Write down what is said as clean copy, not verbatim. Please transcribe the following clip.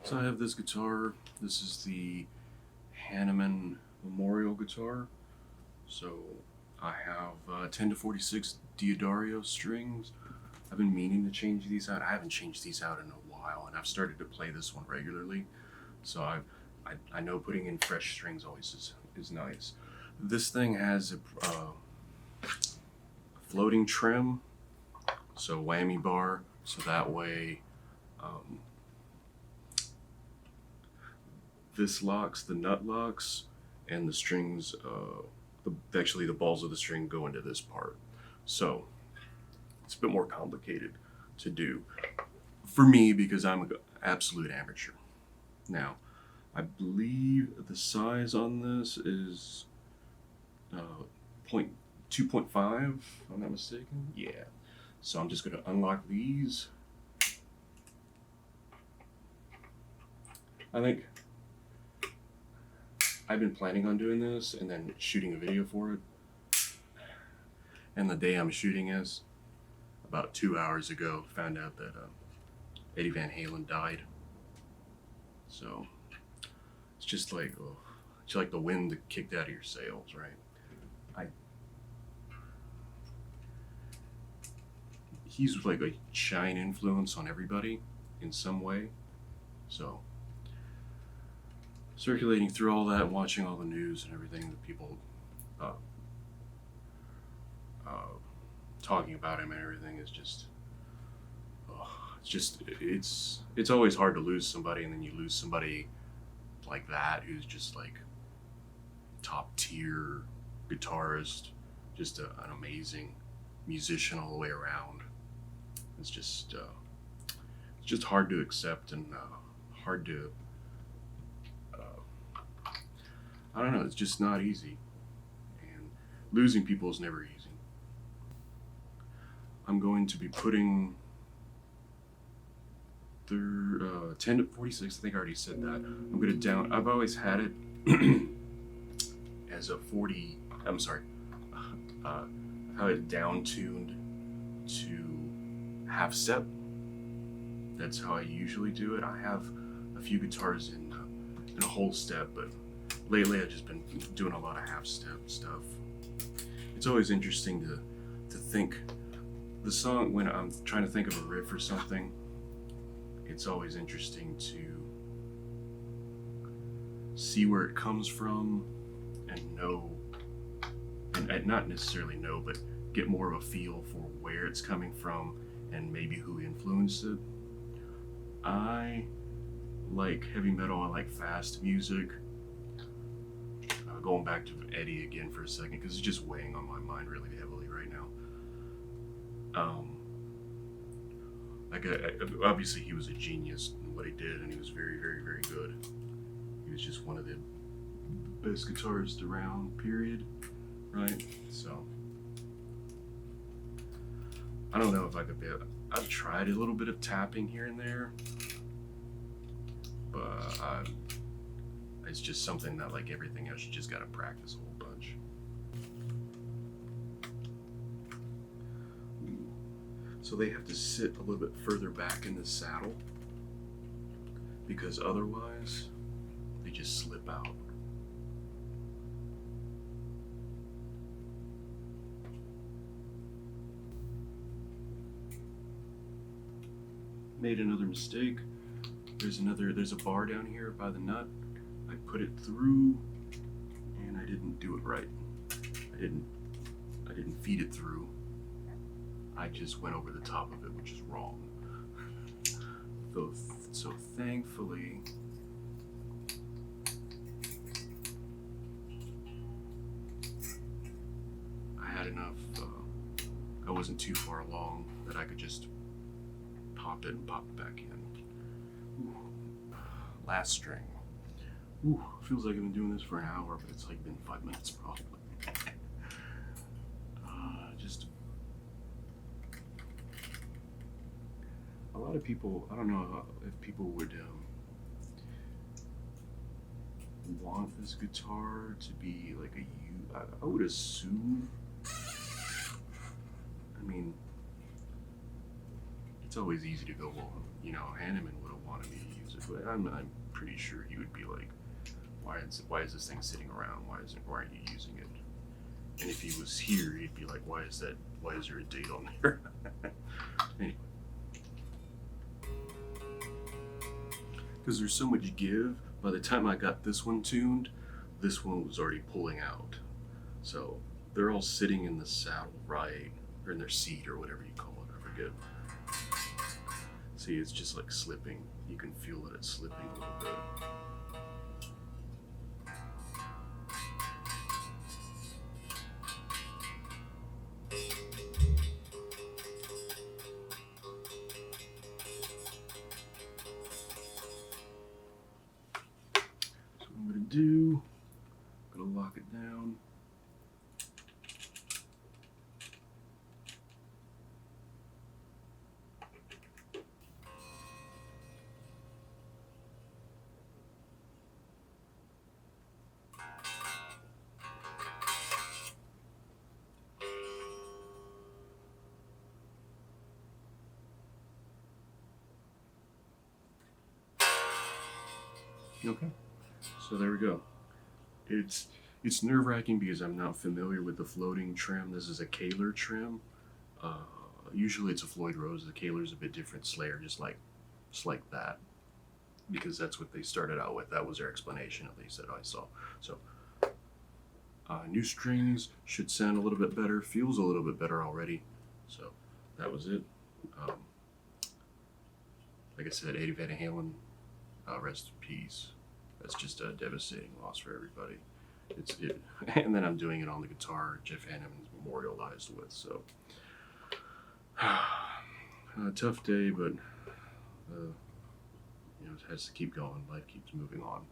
So I have this guitar. This is the Hanneman Memorial guitar. So I have 10 to 46 Diodario strings. I've been meaning to change these out. I haven't changed these out in a while, and I've started to play this one regularly. So I know putting in fresh strings always is nice. This thing has a floating trim, so whammy bar, so that way this locks, the nut locks, and the strings, actually the balls of the string go into this part. So it's a bit more complicated to do for me because I'm an absolute amateur. Now, I believe the size on this is 2.5, if I'm not mistaken. Yeah. So I'm just going to unlock these. I think I've been planning on doing this and then shooting a video for it. And the day I'm shooting is about 2 hours ago, found out that Eddie Van Halen died. So it's just like, oh, it's like the wind that kicked out of your sails, right? He's like a giant influence on everybody in some way. So circulating through all that, watching all the news and everything that people talking about him and everything is just, it's always hard to lose somebody, and then you lose somebody like that who's just like top tier guitarist, just an amazing musician all the way around. It's just hard to accept and hard to I don't know, it's just not easy, and losing people is never easy. I'm going to be putting 10 to 46, I think I already said that. I'm going to down, I've always had it as a 40, I'm sorry, how it down tuned to half step. That's how I usually do it. I have a few guitars in a whole step, but lately I've just been doing a lot of half step stuff. It's always interesting to think the song when I'm trying to think of a riff or something. It's always interesting to see where it comes from and know, and not necessarily know, but get more of a feel for where it's coming from and maybe who influenced it. I like heavy metal, I like fast music. Going back to Eddie again for a second, because it's just weighing on my mind really heavily right now. Obviously he was a genius in what he did, and he was very, very, very good. He was just one of the best guitarists around, period, right? So I don't know if I could I've tried a little bit of tapping here and there, but it's just something that, like everything else, you just gotta practice a whole bunch. So they have to sit a little bit further back in the saddle, because otherwise they just slip out. Made another mistake. There's a bar down here by the nut. I put it through and I didn't do it right. I didn't feed it through. I just went over the top of it, which is wrong. So thankfully, I had enough, I wasn't too far along that I could just pop it and pop it back in. Ooh. Last string. Ooh, feels like I've been doing this for an hour, but it's like been 5 minutes probably. Just a lot of people, I don't know if people would want this guitar to be like I would assume, I mean, it's always easy to go, well, you know, Hanneman would have wanted me to use it, but I'm pretty sure he would be like, why is this thing sitting around? Why aren't you using it? And if he was here, he'd be like, why is there a date on there? Anyway. Because there's so much give, by the time I got this one tuned, this one was already pulling out. So they're all sitting in the saddle, right? Or in their seat, or whatever you call it, I forget. See, it's just like slipping. You can feel that it's slipping a little bit. So what I'm gonna do, I'm gonna lock it down. Okay, so there we go. It's nerve-wracking because I'm not familiar with the floating trim. This is a Kaler trim. Usually it's a Floyd Rose. The Kaler's a bit different. Slayer just like that, because that's what they started out with. That was their explanation, at least that I saw. So new strings should sound a little bit better. Feels a little bit better already. So that was it. Like I said, Eddie Van Halen, rest in peace. That's just a devastating loss for everybody. And then I'm doing it on the guitar Jeff Hanneman's memorialized with. So a tough day, but you know, it has to keep going. Life keeps moving on.